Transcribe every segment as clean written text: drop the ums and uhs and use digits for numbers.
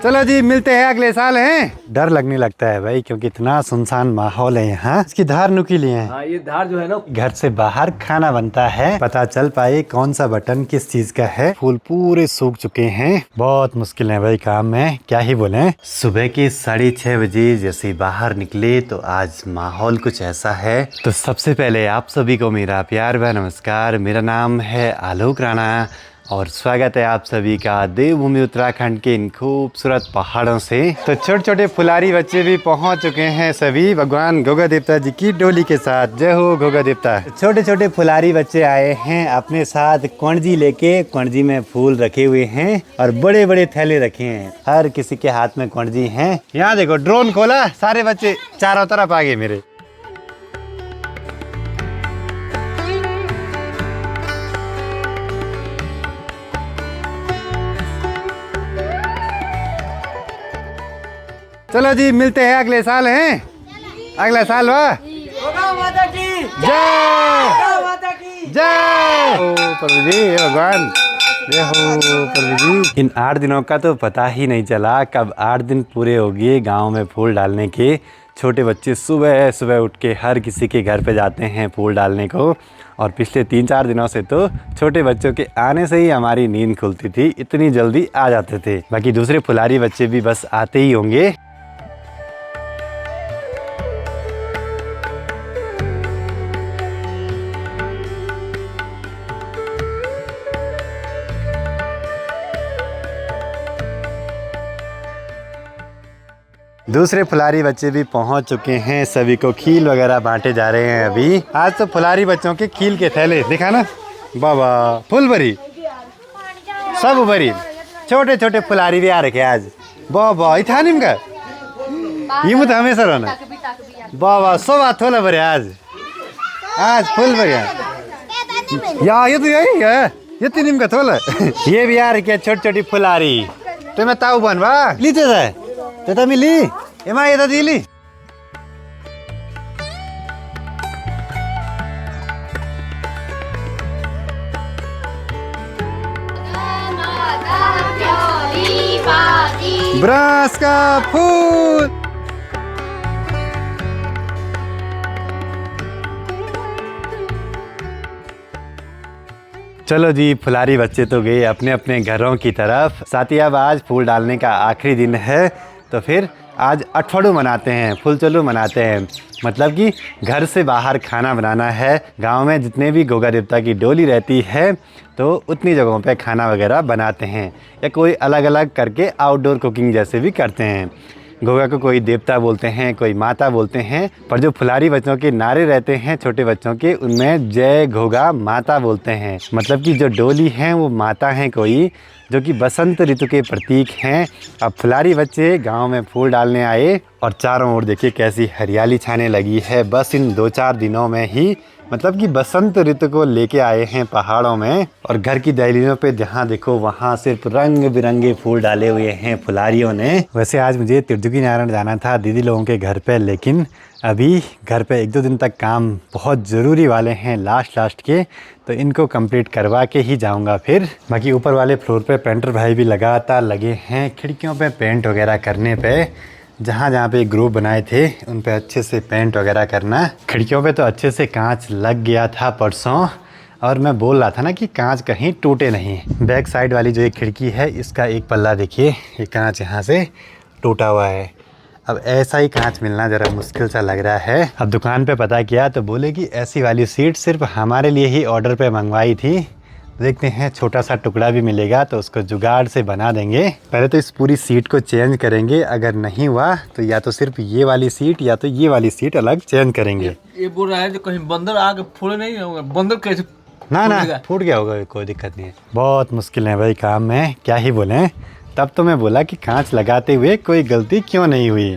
चलो जी, मिलते हैं अगले साल हैं। डर लगने लगता है भाई, क्योंकि इतना सुनसान माहौल है यहाँ। इसकी धार नुकीली है। हाँ, ये धार जो है ना, घर से बाहर खाना बनता है, पता चल पाए कौन सा बटन किस चीज का है। फूल पूरे सूख चुके हैं, बहुत मुश्किल है भाई काम में, क्या ही बोले। सुबह के 6:30 बजे जैसे बाहर निकले तो आज माहौल कुछ ऐसा है। तो सबसे पहले आप सभी को मेरा प्यार व नमस्कार। मेरा नाम है आलोक राणा और स्वागत है आप सभी का देवभूमि उत्तराखंड के इन खूबसूरत पहाड़ों से। तो छोटे छोटे फुलारी बच्चे भी पहुंच चुके हैं सभी भगवान गोगा देवता जी की डोली के साथ। जय हो गोगा देवता। छोटे छोटे फुलारी बच्चे आए हैं अपने साथ कौंजी लेके। कौंजी में फूल रखे हुए हैं और बड़े बड़े थैले रखे हैं, हर किसी के हाथ में कौंजी है। यहाँ देखो ड्रोन खोला, सारे बच्चे चारों तरफ आ गए मेरे। चलो जी, मिलते हैं अगले साल हैं। अगला साल वाह। माता की जय माता की जय हो प्रभु जी, हे भगवान, जय हो प्रभु जी। इन 8 दिनों का तो पता ही नहीं चला कब 8 दिन पूरे हो गए गाँव में फूल डालने के। छोटे बच्चे सुबह सुबह उठ के हर किसी के घर पे जाते हैं फूल डालने को। और पिछले 3-4 दिनों से तो छोटे बच्चों के आने से ही हमारी नींद खुलती थी, इतनी जल्दी आ जाते थे। बाकी दूसरे फुलारी बच्चे भी बस आते ही होंगे। दूसरे फुलारी बच्चे भी पहुंच चुके हैं, सभी को खील वगैरह बांटे जा रहे हैं अभी। आज तो फुलारी बच्चों के खील के थैले दिखा ना बाबा, फुल भरी सब भरी। छोटे छोटे फुलारी भी आ रखे आज बाबा। इथा निम का ये मुझे हमेशा रहना बाबा, सब हाथ थोला भरे आज फुल भरे या ये तो यही है, ये तो निम का थोला। ये भी आ रखे छोटी छोटी फुलारी। तो मैं ताऊ बनवा लीते जाए तो मिली एमा ये तो दिली। ब्रास का फूल। चलो जी, फुलारी बच्चे तो गए अपने अपने घरों की तरफ। साथ ही अब आज फूल डालने का आखिरी दिन है, तो फिर आज अठवड़ू मनाते हैं, फूल चलू मनाते हैं। मतलब कि घर से बाहर खाना बनाना है। गांव में जितने भी गोगा देवता की डोली रहती है तो उतनी जगहों पे खाना वगैरह बनाते हैं, या कोई अलग अलग करके आउटडोर कुकिंग जैसे भी करते हैं। गोगा को कोई देवता बोलते हैं, कोई माता बोलते हैं, पर जो फुलारी बच्चों के नारे रहते हैं छोटे बच्चों के, उनमें जय घोगा माता बोलते हैं। मतलब कि जो डोली हैं वो माता हैं कोई, जो कि बसंत ऋतु के प्रतीक हैं। अब फुलारी बच्चे गांव में फूल डालने आए और चारों ओर देखिए कैसी हरियाली छाने लगी है बस इन 2-4 दिनों में ही। मतलब कि बसंत ऋतु को लेके आए हैं पहाड़ों में। और घर की दहलीजों पे जहाँ देखो वहाँ सिर्फ रंग बिरंगे फूल डाले हुए हैं फुलारियों ने। वैसे आज मुझे तिरजुगी नारायण जाना था दीदी लोगों के घर पे, लेकिन अभी घर पे 1-2 दिन तक काम बहुत ज़रूरी वाले हैं लास्ट के, तो इनको कंप्लीट करवा के ही जाऊंगा फिर। बाकी ऊपर वाले फ्लोर पे पेंटर भाई भी लगातार लगे हैं खिड़कियों पे पेंट वगैरह करने पे। जहाँ पे ग्रुप बनाए थे उन पे अच्छे से पेंट वगैरह करना। खिड़कियों पे तो अच्छे से कांच लग गया था परसों, और मैं बोल रहा था ना कि कांच कहीं टूटे नहीं। बैक साइड वाली जो एक खिड़की है इसका एक पल्ला देखिए, ये कांच यहाँ से टूटा हुआ है। अब ऐसा ही कांच मिलना ज़रा मुश्किल सा लग रहा है। अब दुकान पे पता किया तो बोले कि ऐसी वाली सीट सिर्फ हमारे लिए ही ऑर्डर पे मंगवाई थी। देखते हैं छोटा सा टुकड़ा भी मिलेगा तो उसको जुगाड़ से बना देंगे। पहले तो इस पूरी सीट को चेंज करेंगे, अगर नहीं हुआ तो या तो सिर्फ ये वाली सीट या तो ये वाली सीट अलग चेंज करेंगे। ये बोल रहा है जो कहीं बंदर आके फोड़े नहीं होगा। बंदर कैसे ना फूट गया होगा, कोई दिक्कत नहीं है। बहुत मुश्किल है भाई काम में, क्या ही बोले। तब तो मैं बोला कि कांच लगाते हुए कोई गलती क्यों नहीं हुई।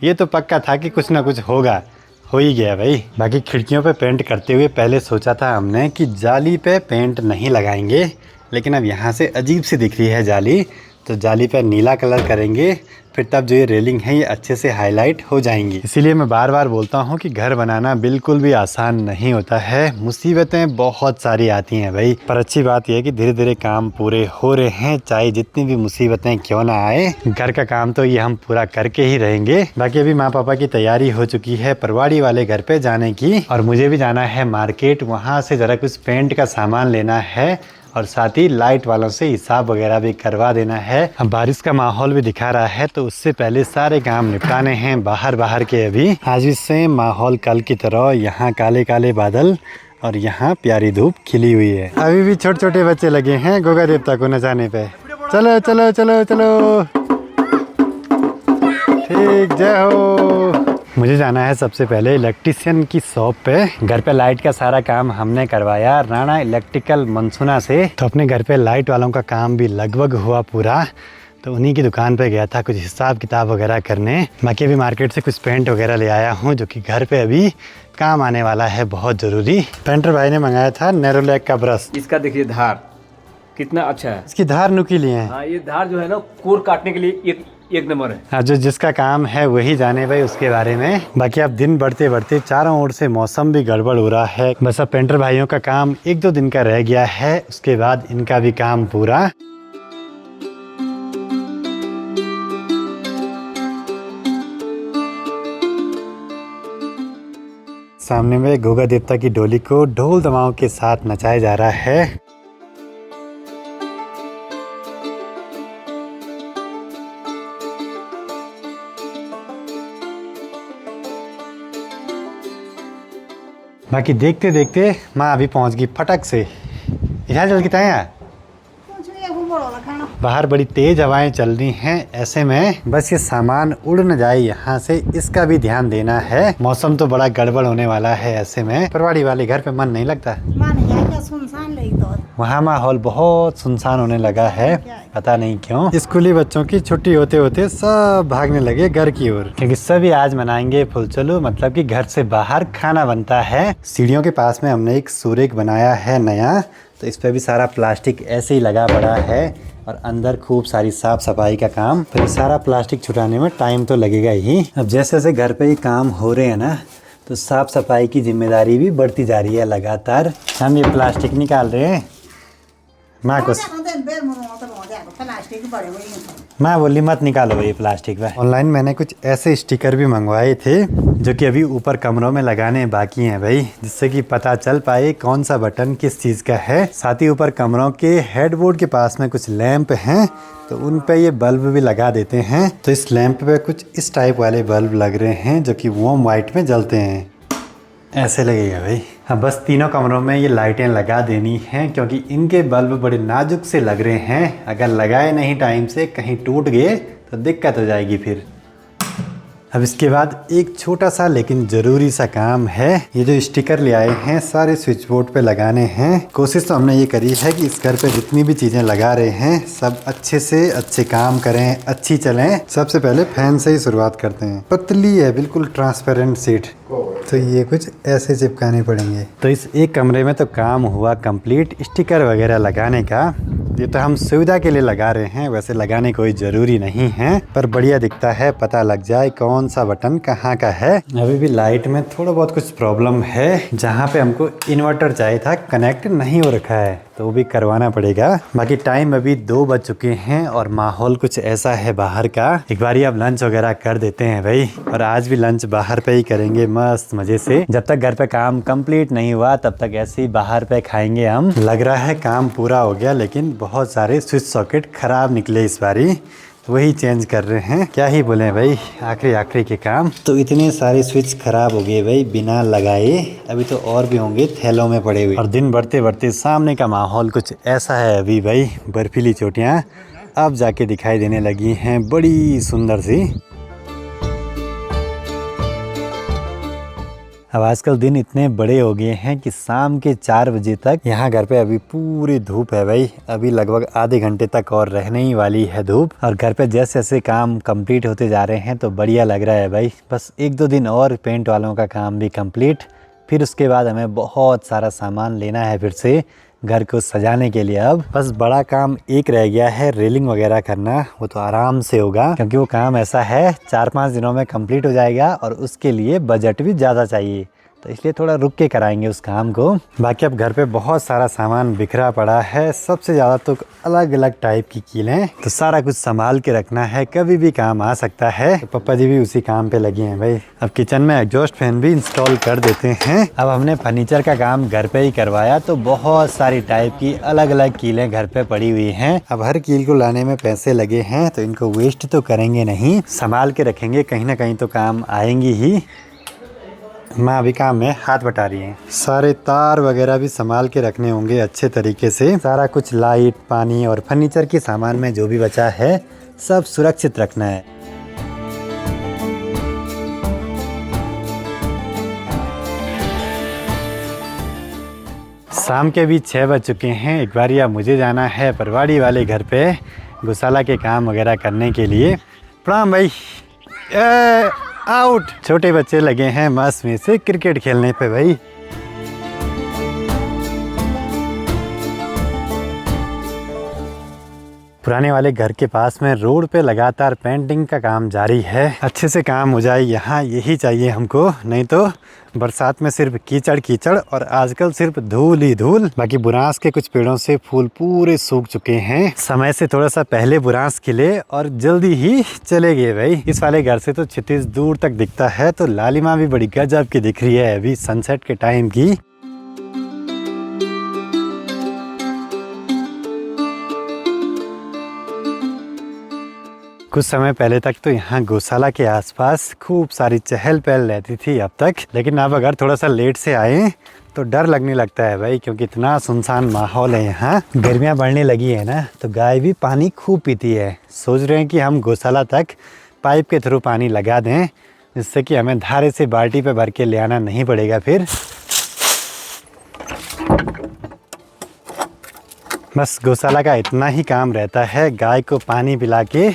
ये तो पक्का था कि कुछ ना कुछ होगा, हो ही गया भाई। बाकी खिड़कियों पे पेंट करते हुए पहले सोचा था हमने कि जाली पे पेंट नहीं लगाएंगे, लेकिन अब यहाँ से अजीब सी दिख रही है जाली, तो जाली पे नीला कलर करेंगे, फिर तब जो ये रेलिंग है ये अच्छे से हाईलाइट हो जाएंगी। इसीलिए मैं बार बार बोलता हूँ कि घर बनाना बिल्कुल भी आसान नहीं होता है, मुसीबतें बहुत सारी आती हैं भाई। पर अच्छी बात यह है कि धीरे धीरे काम पूरे हो रहे हैं, चाहे जितनी भी मुसीबतें क्यों ना आए। घर का काम तो ये हम पूरा करके ही रहेंगे। बाकी अभी माँ पापा की तैयारी हो चुकी है परवाड़ी वाले घर पे जाने की, और मुझे भी जाना है मार्केट, वहाँ से ज़रा कुछ पेंट का सामान लेना है और साथ ही लाइट वालों से हिसाब वगैरह भी करवा देना है। अब बारिश का माहौल भी दिखा रहा है तो उससे पहले सारे काम निपटाने हैं बाहर के। अभी आज भी सेम माहौल कल की तरह, यहाँ काले काले बादल और यहाँ प्यारी धूप खिली हुई है। अभी भी छोटे छोटे बच्चे लगे हैं गोगा देवता को नचाने पे। चलो चलो चलो चलो, ठीक, जय हो। मुझे जाना है सबसे पहले इलेक्ट्रिशियन की शॉप पे। घर पे लाइट का सारा काम हमने करवाया राणा इलेक्ट्रिकल मनसुना से, तो अपने घर पे लाइट वालों का काम भी लगभग हुआ पूरा। तो उन्हीं की दुकान पे गया था कुछ हिसाब किताब वगैरह करने। बाकी अभी मार्केट से कुछ पेंट वगैरह ले आया हूँ जो कि घर पे अभी काम आने वाला है, बहुत ज़रूरी। पेंटर भाई ने मंगाया था नेरोलैक का ब्रश। इसका देखिए धार कितना अच्छा है। इसकी धार नुकीली है। हाँ, ये धार जो है ना कोर काटने के लिए एक नंबर है। हाँ, जो जिसका काम है वही जाने भाई उसके बारे में। बाकी अब दिन बढ़ते बढ़ते चारों ओर से मौसम भी गड़बड़ हो रहा है। बस अब पेंटर भाइयों का काम 1-2 दिन का रह गया है, उसके बाद इनका भी काम पूरा। सामने में गोगा देवता की डोली को ढोल दमाओं के साथ नचाया जा रहा है। बाकी देखते देखते माँ अभी पहुँच गई फटक से। इधर चल के ताया बाहर बड़ी तेज हवाएं चल रही हैं, ऐसे में बस ये सामान उड़ न जाए यहाँ से, इसका भी ध्यान देना है। मौसम तो बड़ा गड़बड़ होने वाला है, ऐसे में परवाड़ी वाले घर पे मन नहीं लगता। वहाँ माहौल बहुत सुनसान होने लगा है, पता नहीं क्यों। स्कूली बच्चों की छुट्टी होते होते सब भागने लगे घर की ओर, क्योंकि सभी आज मनाएंगे फुलचलू, मतलब कि घर से बाहर खाना बनता है। सीढ़ियों के पास में हमने एक सूरेक बनाया है नया, तो इस पे भी सारा प्लास्टिक ऐसे ही लगा पड़ा है और अंदर खूब सारी साफ सफाई का काम। पर ये सारा प्लास्टिक छुटाने में टाइम तो लगेगा ही। अब जैसे जैसे घर पे ये काम हो रहे हैं ना, तो साफ सफाई की जिम्मेदारी भी बढ़ती जा रही है लगातार। हम ये प्लास्टिक निकाल रहे हैं। माँ बोली मत निकालो ये प्लास्टिक में। ऑनलाइन मैंने कुछ ऐसे स्टिकर भी मंगवाए थे जो कि अभी ऊपर कमरों में लगाने बाकी हैं भाई, जिससे कि पता चल पाए कौन सा बटन किस चीज़ का है। साथ ही ऊपर कमरों के हेडबोर्ड के पास में कुछ लैंप हैं, तो उन पे ये बल्ब भी लगा देते हैं। तो इस लैंप पे कुछ इस टाइप वाले बल्ब लग रहे हैं जो कि वार्म वाइट में जलते हैं, ऐसे लगेगा भाई। हाँ, बस तीनों कमरों में ये लाइटें लगा देनी हैं, क्योंकि इनके बल्ब बड़े नाजुक से लग रहे हैं। अगर लगाए नहीं टाइम से, कहीं टूट गए तो दिक्कत हो जाएगी फिर। अब इसके बाद एक छोटा सा लेकिन ज़रूरी सा काम है। ये जो स्टिकर ले आए हैं सारे स्विच बोर्ड पे लगाने हैं। कोशिश तो हमने ये करी है कि इस घर पे जितनी भी चीज़ें लगा रहे हैं सब अच्छे से अच्छे काम करें, अच्छी चलें। सबसे पहले फैन से ही शुरुआत करते हैं। पतली है बिल्कुल ट्रांसपेरेंट शीट, तो ये कुछ ऐसे चिपकाने पड़ेंगे। तो इस एक कमरे में तो काम हुआ कंप्लीट स्टिकर वगैरह लगाने का। ये तो हम सुविधा के लिए लगा रहे हैं, वैसे लगाने कोई ज़रूरी नहीं है, पर बढ़िया दिखता है, पता लग जाए कौन सा बटन कहाँ का है। अभी भी लाइट में थोड़ा बहुत कुछ प्रॉब्लम है, जहाँ पे हमको इन्वर्टर चाहिए था कनेक्ट नहीं हो रखा है, तो वो भी करवाना पड़ेगा। बाकी टाइम अभी 2 बज चुके हैं और माहौल कुछ ऐसा है बाहर का। एक बारी अब लंच वगैरह कर देते हैं भाई, और आज भी लंच बाहर पे ही करेंगे मस्त मज़े से। जब तक घर पे काम कंप्लीट नहीं हुआ तब तक ऐसे ही बाहर पे खाएंगे हम। लग रहा है काम पूरा हो गया, लेकिन बहुत सारे स्विच सॉकेट खराब निकले इस बारी, वही चेंज कर रहे हैं। क्या ही बोले भाई, आखिरी के काम। तो इतने सारे स्विच खराब हो गए भाई बिना लगाए, अभी तो और भी होंगे थैलों में पड़े हुए। और दिन बढ़ते बढ़ते सामने का माहौल कुछ ऐसा है अभी भाई, बर्फीली चोटियाँ अब जाके दिखाई देने लगी हैं बड़ी सुंदर सी। अब आजकल दिन इतने बड़े हो गए हैं कि शाम के 4 बजे तक यहाँ घर पे अभी पूरी धूप है भाई। अभी लगभग आधे घंटे तक और रहने ही वाली है धूप, और घर पे जैसे जैसे काम कंप्लीट होते जा रहे हैं तो बढ़िया लग रहा है भाई। बस 1-2 दिन और पेंट वालों का काम भी कंप्लीट, फिर उसके बाद हमें बहुत सारा सामान लेना है फिर से घर को सजाने के लिए। अब बस बड़ा काम एक रह गया है, रेलिंग वगैरह करना। वो तो आराम से होगा क्योंकि वो काम ऐसा है 4-5 दिनों में कंप्लीट हो जाएगा और उसके लिए बजट भी ज़्यादा चाहिए, तो इसलिए थोड़ा रुक के कराएंगे उस काम को। बाकी अब घर पे बहुत सारा सामान बिखरा पड़ा है, सबसे ज़्यादा तो अलग अलग टाइप की कीलें, तो सारा कुछ संभाल के रखना है, कभी भी काम आ सकता है। तो पापा जी भी उसी काम पे लगे हैं भाई। अब किचन में एग्जॉस्ट फैन भी इंस्टॉल कर देते हैं। अब हमने फर्नीचर का काम घर पे ही करवाया, तो बहुत सारी टाइप की अलग अलग कीलें घर पे पड़ी हुई हैं। अब हर कील को लाने में पैसे लगे हैं, तो इनको वेस्ट तो करेंगे नहीं, संभाल के रखेंगे, कहीं ना कहीं तो काम आएंगी ही। माँ अभी काम में हाथ बटा रही हैं। सारे तार वगैरह भी संभाल के रखने होंगे अच्छे तरीके से। सारा कुछ लाइट, पानी और फर्नीचर के सामान में जो भी बचा है सब सुरक्षित रखना है। शाम के भी 6 बज चुके हैं। एक बार या मुझे जाना है परवाड़ी वाले घर पे गौशाला के काम वगैरह करने के लिए। प्रणाम भाई। आउट। छोटे बच्चे लगे हैं मस्त में से क्रिकेट खेलने पे भाई। पुराने वाले घर के पास में रोड पे लगातार पेंटिंग का काम जारी है। अच्छे से काम हो जाए यहाँ, यही चाहिए हमको, नहीं तो बरसात में सिर्फ कीचड़ कीचड़ और आजकल सिर्फ धूल ही धूल। बाकी बुरांस के कुछ पेड़ों से फूल पूरे सूख चुके हैं। समय से थोड़ा सा पहले बुरांस खिले और जल्दी ही चले गए भाई। इस वाले घर से तो क्षितिज दूर तक दिखता है, तो लालिमा भी बड़ी गजब की दिख रही है अभी सनसेट के टाइम की। कुछ समय पहले तक तो यहाँ गौशाला के आसपास खूब सारी चहल पहल रहती थी अब तक, लेकिन अब अगर थोड़ा सा लेट से आए तो डर लगने लगता है भाई, क्योंकि इतना सुनसान माहौल है यहाँ। गर्मियाँ बढ़ने लगी है ना, तो गाय भी पानी खूब पीती है। सोच रहे हैं कि हम गौशाला तक पाइप के थ्रू पानी लगा दें, जिससे कि हमें धारे से बाल्टी पे भर के ले आना नहीं पड़ेगा। फिर बस गौशाला का इतना ही काम रहता है, गाय को पानी पिला के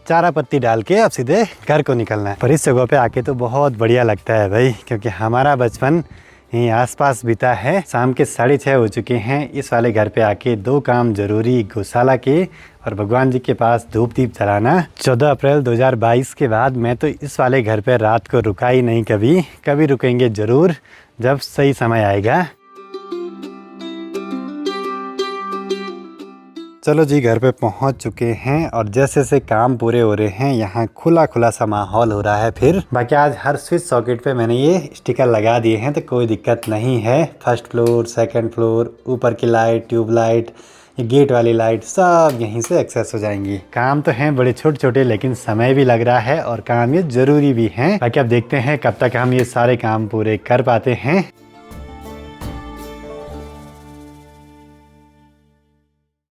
चारा पत्ती डाल के अब सीधे घर को निकलना है। पर इस जगह पे आके तो बहुत बढ़िया लगता है भाई, क्योंकि हमारा बचपन यहीं आसपास बीता है। शाम के 6:30 हो चुके हैं। इस वाले घर पे आके 2 काम जरूरी, गौशाला के और भगवान जी के पास धूप दीप जलाना। 14 अप्रैल 2022 के बाद मैं तो इस वाले घर पे रात को रुका ही नहीं, कभी रुकेंगे ज़रूर जब सही समय आएगा। चलो जी, घर पे पहुंच चुके हैं और जैसे से काम पूरे हो रहे हैं यहाँ खुला खुला सा माहौल हो रहा है। फिर बाकी आज हर स्विच सॉकेट पे मैंने ये स्टिकर लगा दिए हैं, तो कोई दिक्कत नहीं है। 1st फ्लोर, 2nd फ्लोर, ऊपर की लाइट, ट्यूब लाइट, ये गेट वाली लाइट सब यहीं से एक्सेस हो जाएंगी। काम तो हैं बड़े छोटे छोटे, लेकिन समय भी लग रहा है और काम ये ज़रूरी भी हैं। बाकी अब देखते हैं कब तक हम ये सारे काम पूरे कर पाते हैं।